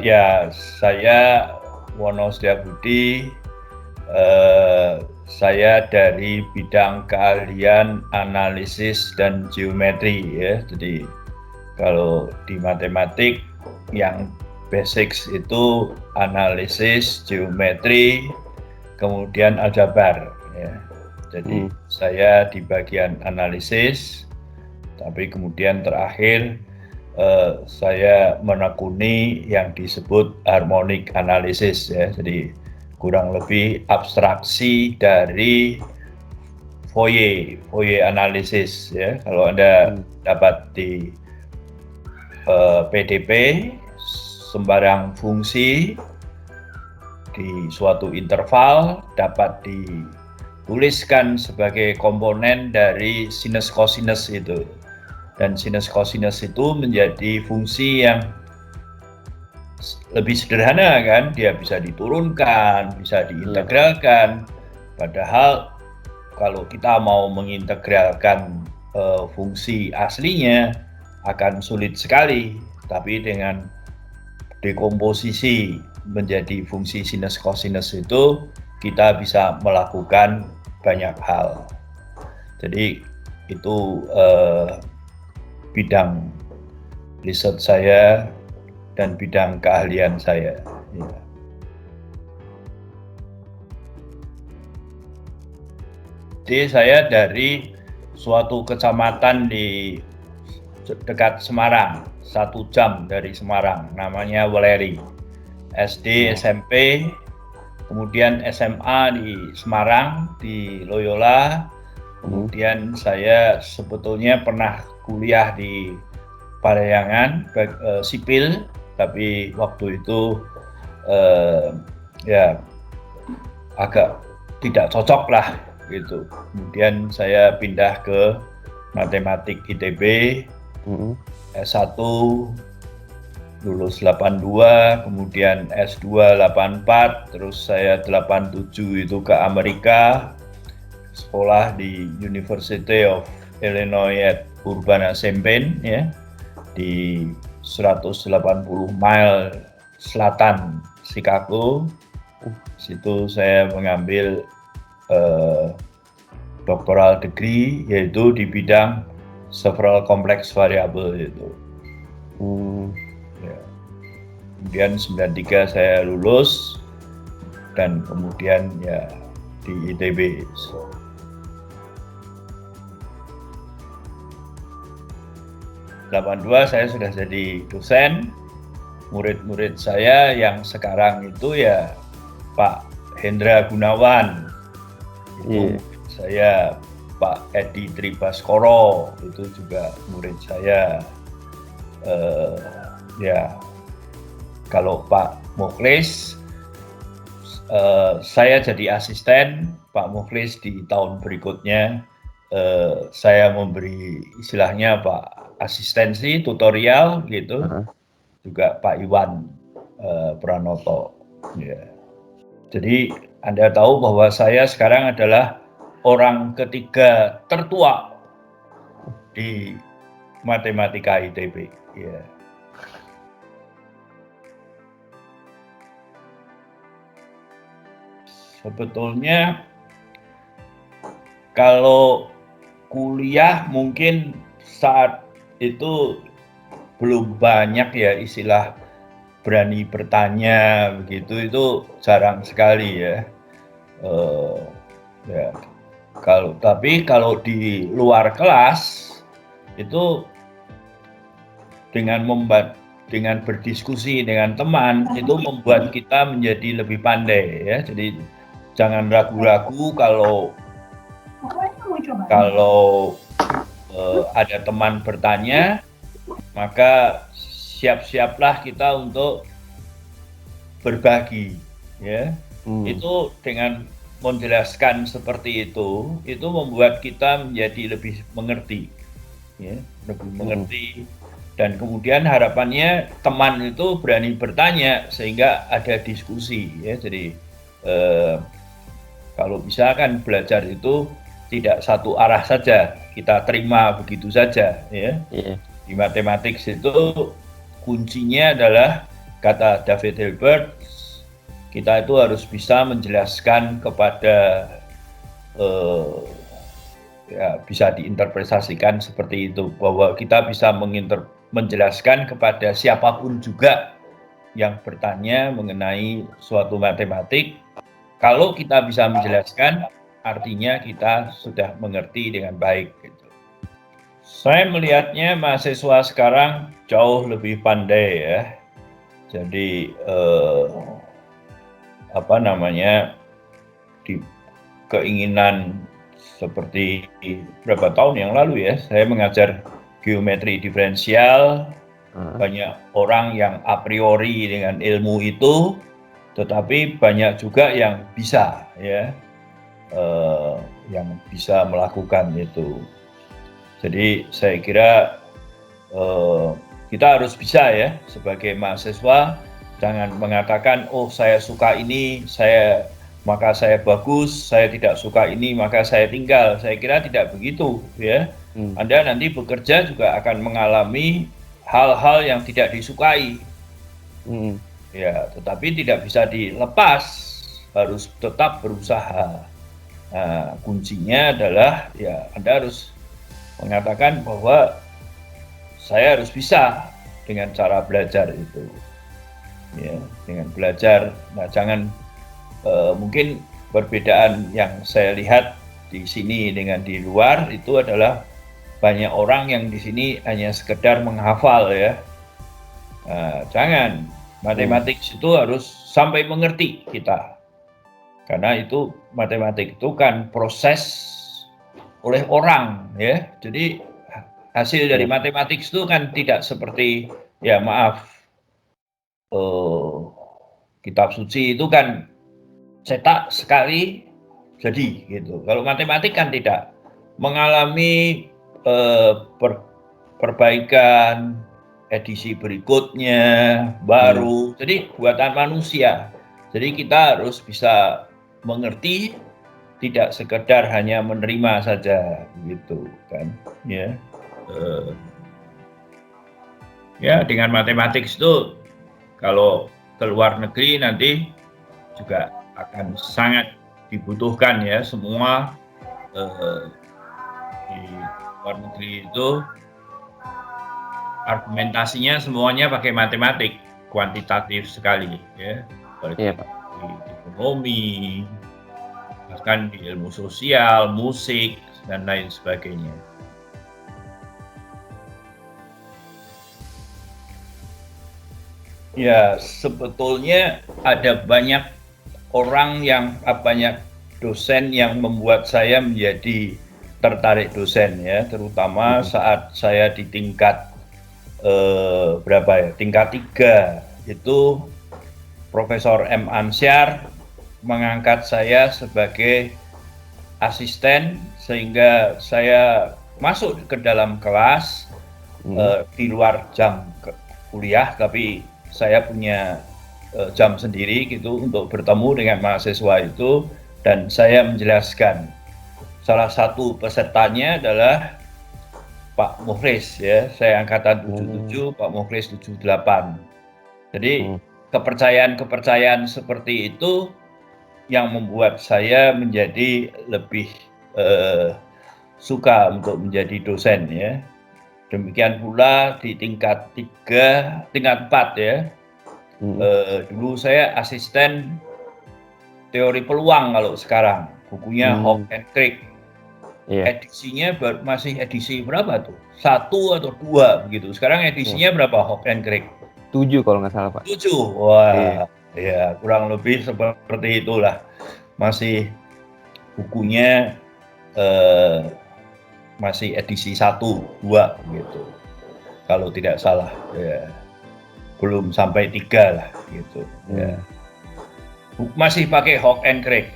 Ya, saya Wono Setiabudi. Saya dari bidang keahlian analisis dan geometri ya. Jadi kalau di matematik yang basics itu analisis, geometri, kemudian aljabar ya. Jadi saya di bagian analisis, tapi kemudian terakhir saya menekuni yang disebut harmonic analysis ya. Jadi kurang lebih abstraksi dari Fourier analisis ya. Kalau Anda dapat di PDP sembarang fungsi di suatu interval dapat dituliskan sebagai komponen dari sinus cosinus itu. Dan sinus cosinus itu menjadi fungsi yang lebih sederhana kan, dia bisa diturunkan, bisa diintegralkan. Padahal kalau kita mau mengintegralkan fungsi aslinya akan sulit sekali. Tapi dengan dekomposisi menjadi fungsi sinus cosinus itu kita bisa melakukan banyak hal. Jadi itu bidang riset saya dan bidang keahlian saya. Ya. Jadi saya dari suatu kecamatan di dekat Semarang, 1 jam dari Semarang, namanya Weleri. SD, SMP, kemudian SMA di Semarang, di Loyola. Kemudian saya sebetulnya pernah kuliah di Parahyangan, sipil, tapi waktu itu ya agak tidak cocok lah gitu. Kemudian saya pindah ke matematik ITB, S1 lulus 82, kemudian S2 84, terus saya 87 itu ke Amerika, sekolah di University of Illinois at Urbana-Champaign ya, di 180 mile selatan Chicago. Situ saya mengambil doctoral degree yaitu di bidang several complex variable itu. Ya. Kemudian 93 saya lulus dan kemudian ya di ITB. 82 saya sudah jadi dosen. Murid-murid saya yang sekarang itu ya Pak Hendra Gunawan, itu saya, Pak Edi Tribaskoro itu juga murid saya. Ya kalau Pak Mukhlis, saya jadi asisten Pak Mukhlis di tahun berikutnya. Saya memberi istilahnya Pak asistensi tutorial gitu. Juga Pak Iwan Pranoto. Ya. Jadi Anda tahu bahwa saya sekarang adalah orang ketiga tertua di matematika ITB. Ya. Sebetulnya kalau kuliah mungkin saat itu belum banyak ya istilah berani bertanya begitu, itu jarang sekali ya. Ya tapi kalau di luar kelas itu dengan berdiskusi dengan teman itu membuat kita menjadi lebih pandai ya. Jadi jangan ragu-ragu kalau ada teman bertanya, maka siap-siaplah kita untuk berbagi ya. Itu dengan menjelaskan seperti itu membuat kita menjadi lebih mengerti ya, lebih mengerti. Dan kemudian harapannya teman itu berani bertanya sehingga ada diskusi ya. Jadi kalau bisa kan belajar itu tidak satu arah saja, kita terima begitu saja ya. Di matematik itu kuncinya adalah kata David Hilbert, kita itu harus bisa menjelaskan kepada ya, bisa diinterpretasikan seperti itu, bahwa kita bisa menjelaskan kepada siapapun juga yang bertanya mengenai suatu matematik. Kalau kita bisa menjelaskan, artinya kita sudah mengerti dengan baik. Gitu. Saya melihatnya mahasiswa sekarang jauh lebih pandai ya. Jadi di keinginan seperti berapa tahun yang lalu ya, saya mengajar geometri diferensial, banyak orang yang a priori dengan ilmu itu, tetapi banyak juga yang bisa ya, yang bisa melakukan itu. Jadi saya kira kita harus bisa ya sebagai mahasiswa, jangan mengatakan oh saya suka ini, maka saya bagus, saya tidak suka ini maka saya tinggal. Saya kira tidak begitu ya. Anda nanti bekerja juga akan mengalami hal-hal yang tidak disukai. Ya, tetapi tidak bisa dilepas, harus tetap berusaha. Nah, kuncinya adalah ya Anda harus mengatakan bahwa saya harus bisa dengan cara belajar itu. Ya, dengan belajar. Nah, jangan mungkin perbedaan yang saya lihat di sini dengan di luar itu adalah banyak orang yang di sini hanya sekedar menghafal ya. Jangan, matematik itu harus sampai mengerti kita. Karena itu matematik itu kan proses oleh orang ya. Jadi hasil dari matematik itu kan tidak seperti ya maaf kitab suci itu kan cetak sekali jadi gitu. Kalau matematik kan tidak, mengalami perbaikan, edisi berikutnya baru. Jadi buatan manusia. Jadi kita harus bisa mengerti, tidak sekedar hanya menerima saja gitu kan ya. Ya dengan matematik itu kalau ke luar negeri nanti juga akan sangat dibutuhkan ya, semua di luar negeri itu argumentasinya semuanya pakai matematik, kuantitatif sekali ya, Iya, Pak. di ekonomi, bahkan di ilmu sosial, musik dan lain sebagainya. Ya, sebetulnya ada banyak dosen yang membuat saya menjadi tertarik dosen ya, terutama saat saya di tingkat tingkat 3 itu Profesor M. Ansyar mengangkat saya sebagai asisten sehingga saya masuk ke dalam kelas di luar jam kuliah, tapi saya punya jam sendiri gitu untuk bertemu dengan mahasiswa itu dan saya menjelaskan. Salah satu pesertanya adalah Pak Mukhlis ya, saya angkatan 77, Pak Mukhlis 78. Jadi kepercayaan seperti itu yang membuat saya menjadi lebih suka untuk menjadi dosen ya. Demikian pula di tingkat 4 ya. Dulu saya asisten teori peluang kalau sekarang, bukunya Hawke and Crick. Edisinya masih edisi berapa tuh? 1 atau 2 begitu. Sekarang edisinya berapa Hawke and Crick? 7 kalau nggak salah, Pak. 7. Wah, ya kurang lebih seperti itulah. Masih bukunya masih edisi 1, 2 gitu. Kalau tidak salah ya. Belum sampai 3 lah gitu ya. Masih pakai Hawke and Crick.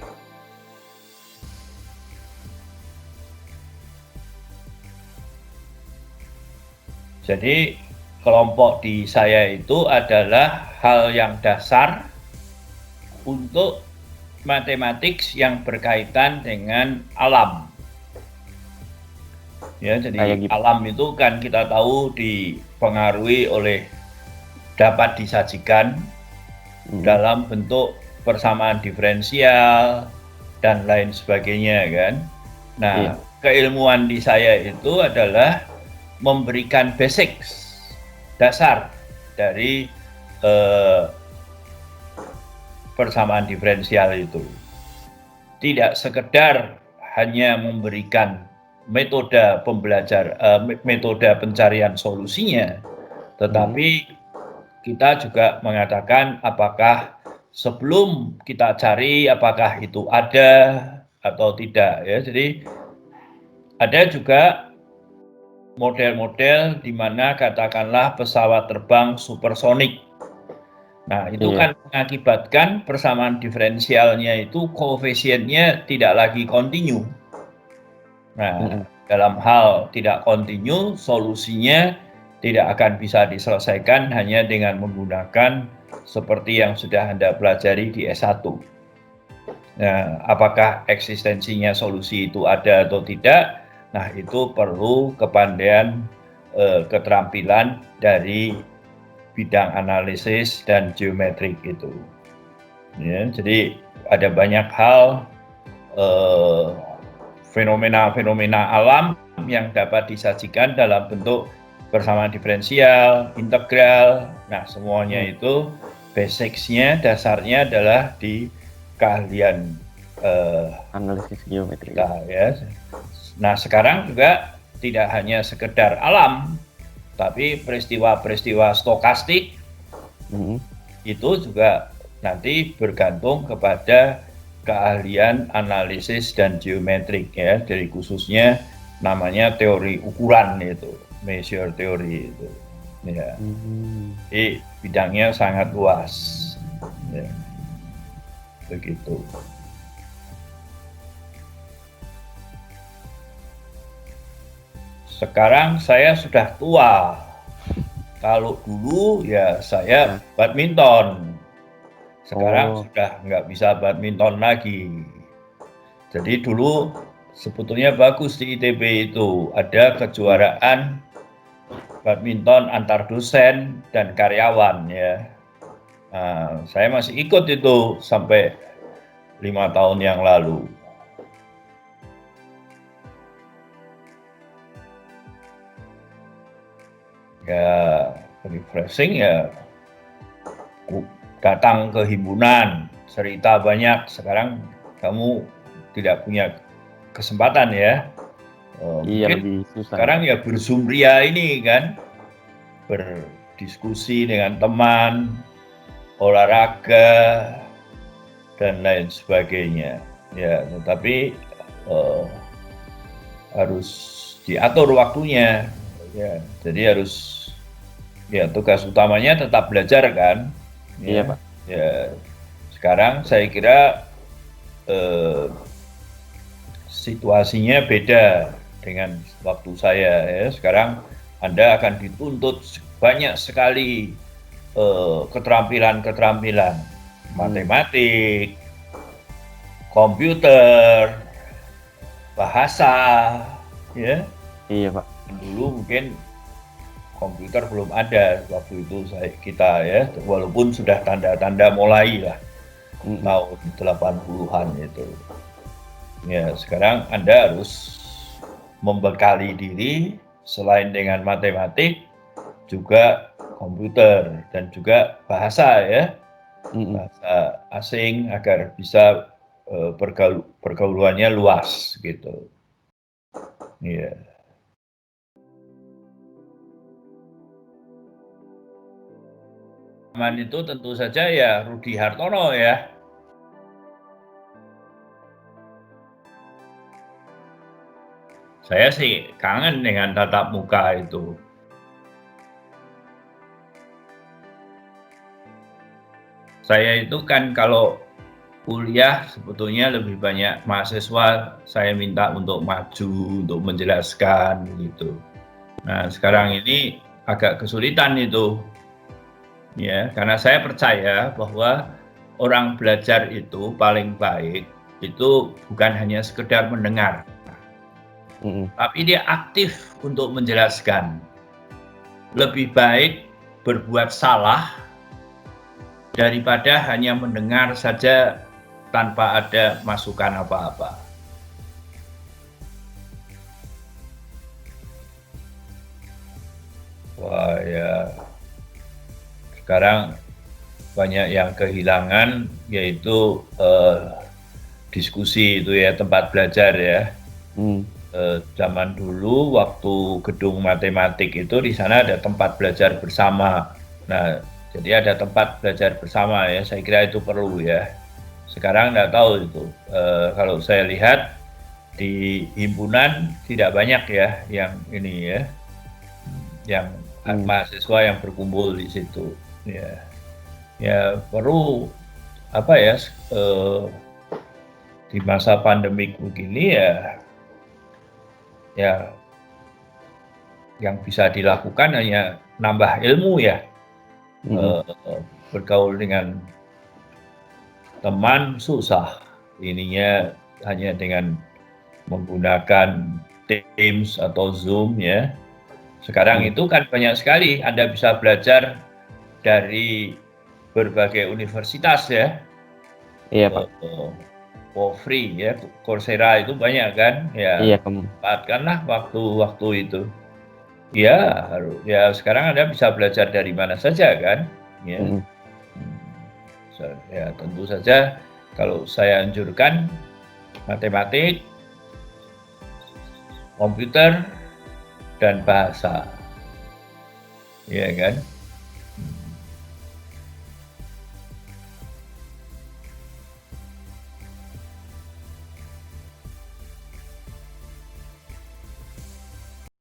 Jadi kelompok di saya itu adalah hal yang dasar untuk matematik yang berkaitan dengan alam. Ya, jadi alam itu kan kita tahu dipengaruhi oleh dapat disajikan dalam bentuk persamaan diferensial dan lain sebagainya kan. Nah, keilmuan di saya itu adalah memberikan basics, dasar dari persamaan diferensial itu. Tidak sekedar hanya memberikan metode pencarian solusinya, tetapi kita juga mengatakan apakah sebelum kita cari apakah itu ada atau tidak ya. Jadi ada juga model-model di mana katakanlah pesawat terbang supersonik. Nah, itu kan mengakibatkan persamaan diferensialnya itu koefisiennya tidak lagi kontinu. Nah, dalam hal tidak kontinu, solusinya tidak akan bisa diselesaikan hanya dengan menggunakan seperti yang sudah Anda pelajari di S1. Nah, apakah eksistensinya solusi itu ada atau tidak? Nah, itu perlu kepandaian, keterampilan dari bidang analisis dan geometrik itu. Ya, jadi ada banyak hal fenomena-fenomena alam yang dapat disajikan dalam bentuk persamaan diferensial, integral. Nah, semuanya itu basics-nya, dasarnya adalah di keahlian analisis geometri. Ya. Nah, sekarang juga tidak hanya sekedar alam, tapi peristiwa-peristiwa stokastik itu juga nanti bergantung kepada keahlian analisis dan geometrik ya, dari khususnya namanya teori ukuran itu, measure theory itu. Ya. Jadi bidangnya sangat luas. Ya. Begitu. Sekarang saya sudah tua. Kalau dulu ya saya badminton. Sekarang sudah nggak bisa badminton lagi. Jadi dulu sebetulnya bagus di ITB itu. Ada kejuaraan badminton antar dosen dan karyawan ya. Nah, saya masih ikut itu sampai 5 tahun yang lalu. Ya, refreshing ya, datang ke himpunan, cerita banyak. Sekarang kamu tidak punya kesempatan ya. Mungkin sekarang ya berzoom ria ini kan, berdiskusi dengan teman, olahraga dan lain sebagainya. Ya, tetapi harus diatur waktunya. Ya, jadi harus ya tugas utamanya tetap belajar kan. Iya Pak. Ya, sekarang saya kira situasinya beda dengan waktu saya ya. Sekarang Anda akan dituntut banyak sekali keterampilan-keterampilan matematik, komputer, bahasa, ya. Iya Pak. Dulu mungkin komputer belum ada waktu itu kita ya, walaupun sudah tanda-tanda mulai lah tahun 80-an itu. Ya, sekarang Anda harus membekali diri selain dengan matematik juga komputer dan juga bahasa ya, bahasa asing agar bisa pergaulannya luas gitu. Iya. Zaman itu tentu saja ya Rudi Hartono ya. Saya sih kangen dengan tatap muka itu. Saya itu kan kalau kuliah sebetulnya lebih banyak mahasiswa saya minta untuk maju, untuk menjelaskan gitu. Nah, sekarang ini agak kesulitan itu. Ya, karena saya percaya bahwa orang belajar itu paling baik itu bukan hanya sekedar mendengar, tapi dia aktif untuk menjelaskan. Lebih baik berbuat salah daripada hanya mendengar saja tanpa ada masukan apa-apa. Wah ya, sekarang banyak yang kehilangan, yaitu diskusi itu ya, tempat belajar ya. Zaman dulu waktu gedung matematik itu di sana ada tempat belajar bersama. Nah, jadi ada tempat belajar bersama ya, saya kira itu perlu ya. Sekarang nggak tahu itu. Kalau saya lihat di himpunan tidak banyak ya yang ini ya, yang mahasiswa yang berkumpul di situ. Ya perlu apa ya, di masa pandemik begini ya yang bisa dilakukan hanya nambah ilmu ya, bergaul dengan teman susah, ininya hanya dengan menggunakan Teams atau Zoom ya. Sekarang itu kan banyak sekali Anda bisa belajar dari berbagai universitas ya. Iya Pak. For free ya, Coursera itu banyak kan ya. Iya, manfaatkanlah waktu-waktu itu. Ya, ya sekarang Anda bisa belajar dari mana saja kan ya. Ya tentu saja kalau saya anjurkan matematik, komputer, dan bahasa, ya kan.